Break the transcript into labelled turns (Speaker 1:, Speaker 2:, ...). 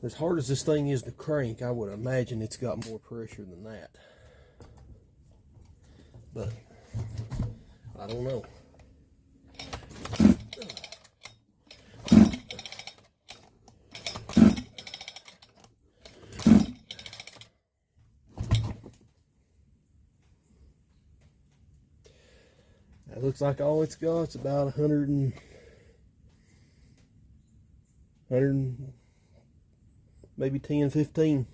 Speaker 1: As hard as this thing is to crank, I would imagine it's got more pressure than that. But I don't know. It looks like all it's got is about 100, maybe 10, 15.